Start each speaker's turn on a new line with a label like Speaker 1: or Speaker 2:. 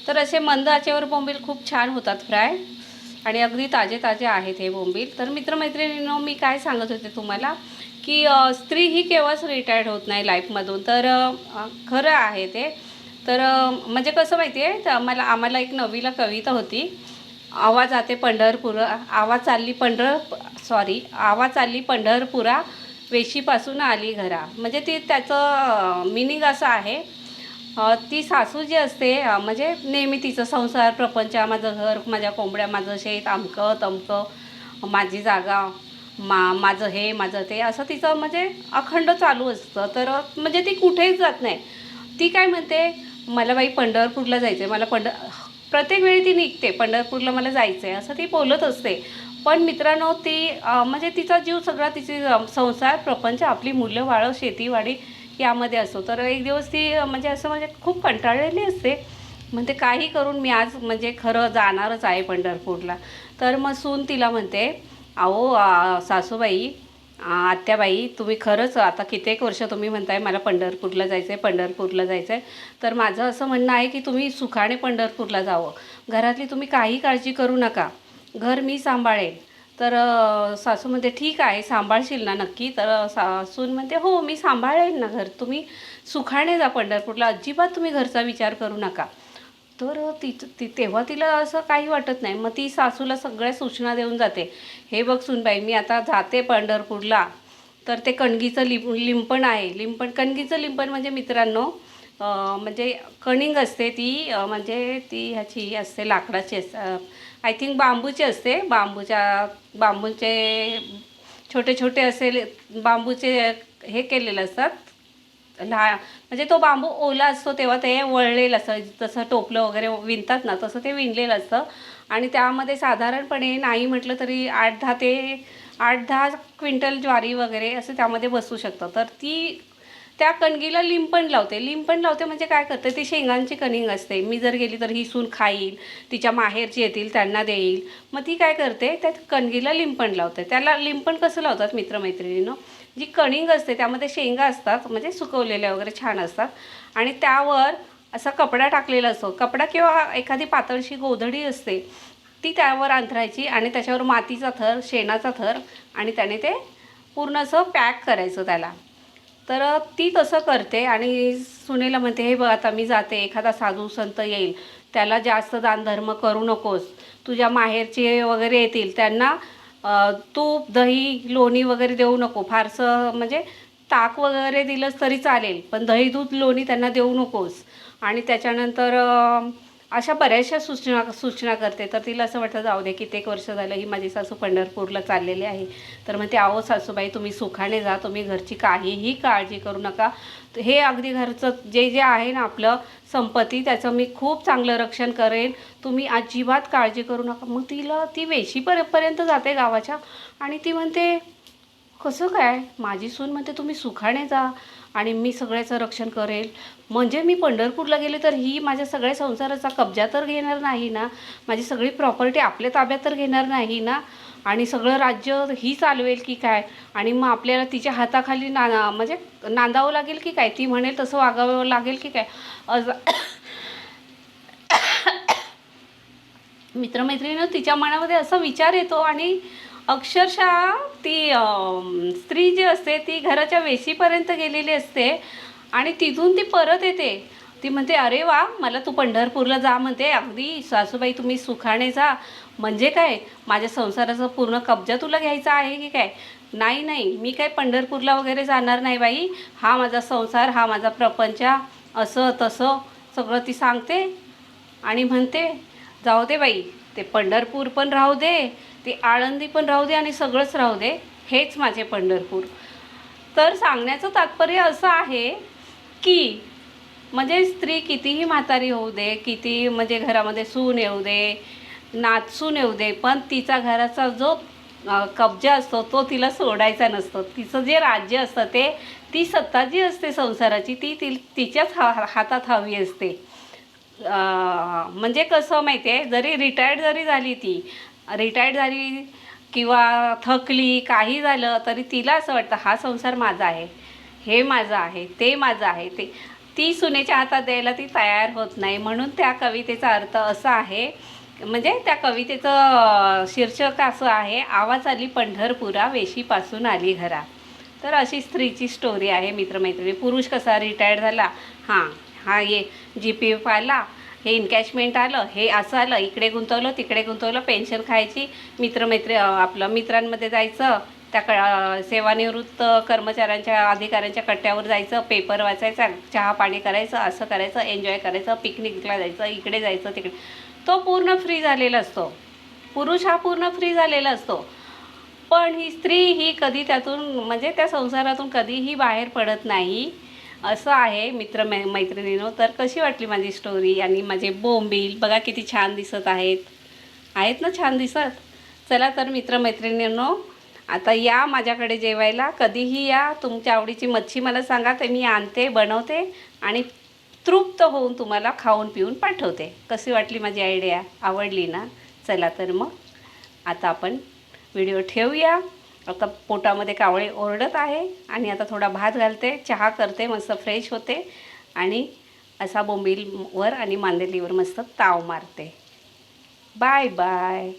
Speaker 1: तर असे मंद आचेवर बोंबील खूप छान होतात फ्राय आणि अगदी ताजे ताजे आहेत हे बोंबील. तर मित्रमैत्रिणींनो, मी काय सांगत होते तुम्हाला की स्त्री ही केव्हाच रिटायर्ड होत नाही लाईफमधून. तर खरं आहे ते. तर म्हणजे कसं माहिती आहे, तर आम्हाला एक नववीला कविता होती, आवाज आते पंढरपूर, आवाज चालली पंढरपुरा, वेशीपासून आली घरा. म्हणजे ती त्याचं मिनिंग असं आहे, ती सासू जी असते म्हणजे नेहमी तिचं संसार प्रपंच, माझं घर, माझ्या कोंबड्या, माझं शेत, अमकं तमकं, माझी जागा, माझं हे माझं ते, असं तिचं म्हणजे अखंड चालू असतं. तर म्हणजे ती कुठेच जात नाही. ती काय म्हणते, मला बाई पंढरपूरला जायचं आहे, प्रत्येक वेळी ती निघते, पंढरपूरला मला जायचं आहे असं ती बोलत असते. पण मित्रांनो, ती म्हणजे तिचा जीव सगळा तिची संसार प्रपंच, आपली मुलं बाळं, शेतीवाडी यामध्ये असतो. तर एक दिवस ती म्हणजे खूप कंटाळलेली असते. म्हणते काही करून मी आज म्हणजे खरं जाणारच आहे पंढरपूरला. तर मग सून तिला म्हणते, अहो सासूबाई, आत्याबाई, तुम्ही खरंच आता कित्येक वर्ष तुम्ही म्हणताय मला पंढरपूरला जायचं आहे, पंढरपूरला जायचं आहे. तर माझं असं म्हणणं आहे की तुम्ही सुखाने पंढरपूरला जावं. घरातली तुम्ही काही काळजी करू नका, घर मी सांभाळेन. तर सासू म्हणते, ठीक आहे, सांभाळशील ना नक्की? तर सून म्हणते, हो मी सांभाळेन ना घर, तुम्ही सुखाने जा पंढरपूरला, अजिबात तुम्ही घरचा विचार करू नका. तर तेव्हा तिला असं काही वाटत नाही. मग ती सासूला सगळ्या सूचना देऊन जाते, हे बघ सूनबाई, मी आता जाते पंढरपूरला. तर ते कणगीचं लिंपण आहे, कणगीचं लिंपण म्हणजे मित्रांनो, म्हणजे कणिंग असते ती, म्हणजे ती ह्याची असते, लाकडाची असते, आय थिंक बांबूची असते. बांबूचे छोटे छोटे असे बांबूचे हे केलेले असतात. म्हणजे तो बांबू ओला असतो तेव्हा ते वळलेलं असतं, जसं टोपलं वगैरे विणतात ना तसं ते विणलेलं असतं. आणि त्यामध्ये साधारणपणे नाही म्हटलं तरी 8-10 क्विंटल ज्वारी वगैरे असं त्यामध्ये बसू शकतं. तर ती त्या कणगीला लिंपण लावते म्हणजे काय करते, ती शेंगांची कणिंग असते. मी जर गेली तर ही सून खाईल, तिच्या माहेरची येतील त्यांना देईल. मग ती काय करते, त्या कणगीला लिंपण लावते. त्याला लिंपण कसं लावतात मित्रमैत्रिणींनो, जी कणिंग असते त्यामध्ये शेंगा असतात, म्हणजे सुकवलेल्या वगैरे छान असतात, आणि त्यावर असा कपडा टाकलेला असतो. कपडा किंवा एखादी पातळशी गोधडी असते, ती त्यावर अंथरायची आणि त्याच्यावर मातीचा थर, शेणाचा थर, आणि त्याने ते पूर्ण असं पॅक करायचं त्याला. तर ती तसं करते आणि सुनेला म्हणते, हे बघ आता मी जाते, एखादा साधू संत येईल, त्याला जास्त दानधर्म करू नकोस. तुझ्या माहेरचे वगैरे येतील, त्यांना तूप, दही, लोणी वगैरे देऊ नको. फारसं म्हणजे ताक वगैरे दिलंस तरी चालेल, पण दही, दूध, लोणी त्यांना देऊ नकोस. आणि त्याच्यानंतर अशा बऱ्याचशा सूचना करते. तर तिला असं वाटतं, जाऊ दे, कित्येक वर्ष झालं ही माझी सासू पंढरपूरला चाललेली आहे. तर म्हणते, अहो सासूबाई, तुम्ही सुखाने जा, तुम्ही घरची काहीही काळजी करू नका. हे अगदी घरचं जे जे आहे ना आपलं संपत्ती, त्याचं मी खूप चांगलं रक्षण करेन, तुम्ही अजिबात काळजी करू नका. मग ती वेशीपर्यंत जाते गावाच्या, आणि ती म्हणते, कसं काय, माझी सून म्हणते तुम्ही सुखाने जा आणि मी सगळ्याचं रक्षण करेल, म्हणजे मी पंढरपूरला गेले तर ही माझ्या सगळ्या संसाराचा कब्जा तर घेणार नाही ना, माझी सगळी प्रॉपर्टी आपल्या ताब्यात तर घेणार नाही ना, आणि सगळं राज्य ही चालवेल की काय, आणि मग आपल्याला तिच्या हाताखाली म्हणजे नांदावं लागेल की काय, ती म्हणेल तसं वागावं लागेल की काय. मित्रमैत्रिणीनं तिच्या मनामध्ये असा विचार येतो, आणि अक्षरशः ती स्त्री जी असते ती घराच्या वेशीपर्यंत गेलेली असते, आणि तिथून ती परत येते. ती म्हणते, अरे वा, मला तू पंढरपूरला जा म्हणते, अगदी सासूबाई तुम्ही सुखाने जा, म्हणजे काय, माझ्या संसाराचा पूर्ण कब्जा तुला घ्यायचा आहे की काय. नाही नाही, मी काय पंढरपूरला वगैरे जाणार नाही बाई, हा माझा संसार, हा माझा प्रपंच, असं तसं सगळं ती सांगते. आणि म्हणते, जाऊ दे बाई, ते पंढरपूर पण राहू दे, ते आळंदी पण राहू दे, आणि सगळंच राहू दे, हेच माझे पंढरपूर. तर सांगण्याचं तात्पर्य असं आहे की म्हणजे स्त्री कितीही म्हातारी होऊ दे, किती म्हणजे घरामध्ये सून येऊ दे, नातसून येऊ दे, पण तिचा घराचा जो कब्जा असतो तो तिला सोडायचा नसतो. तिचं जे राज्य असतं, ती सत्ता जी असते संसाराची, तिच्याच हातात हवी असते. म्हणजे कसं माहिती आहे, जरी रिटायर्ड झाली किंवा थकली, काही झालं तरी तिला असं वाटतं, हा संसार माझा आहे, हे माझं आहे, ते माझं आहे, ते ती सुनेच्या हातात द्यायला ती तयार होत नाही. म्हणून त्या कवितेचा अर्थ असा आहे, म्हणजे त्या कवितेचं शीर्षक असं आहे, आवाज आली पंढरपुरा वेशीपासून आली घरा. तर अशी स्त्रीची स्टोरी आहे मित्रमैत्रिणी. पुरुष कसा रिटायर्ड झाला, हा ये GPF आला, हे इनकॅशमेंट आलं, हे असं आलं, इकडे गुंतवलं तिकडे गुंतवलं, पेन्शन खायची, आपलं मित्रांमध्ये जायचं, त्या सेवानिवृत्त कर्मचाऱ्यांच्या अधिकाऱ्यांच्या कट्ट्यावर जायचं, पेपर वाचायचा, चहा पाणी करायचं, असं करायचं, एन्जॉय करायचं, पिकनिकला जायचं, इकडे जायचं तिकडे. तो पूर्ण फ्री झालेला असतो. पुरुष हा पूर्ण फ्री झालेला असतो. पण ही स्त्री ही कधी त्यातून म्हणजे त्या संसारातून कधीही बाहेर पडत नाही, असं आहे मैत्रिणींनो. तर कशी वाटली माझी स्टोरी आणि माझे बोंबील बघा किती छान दिसत आहेत ना, छान दिसत. चला तर मित्रमैत्रिणींनो, आता या माझ्याकडे जेवायला, कधीही या, तुमच्या आवडीची मच्छी मला सांगा, ते मी आणते, बनवते आणि तृप्त होऊन तुम्हाला खाऊन पिऊन पाठवते. कशी वाटली माझी आयडिया, आवडली ना? चला तर मग आता आपण व्हिडिओ ठेवूया. आता पोटामध्ये कावळे ओरडत आहे आणि आता थोडा भात घालते, चहा करते, मस्त फ्रेश होते आणि असा बोंबीलवर आणि मांदेलीवर मस्त ताव मारते. Bye bye.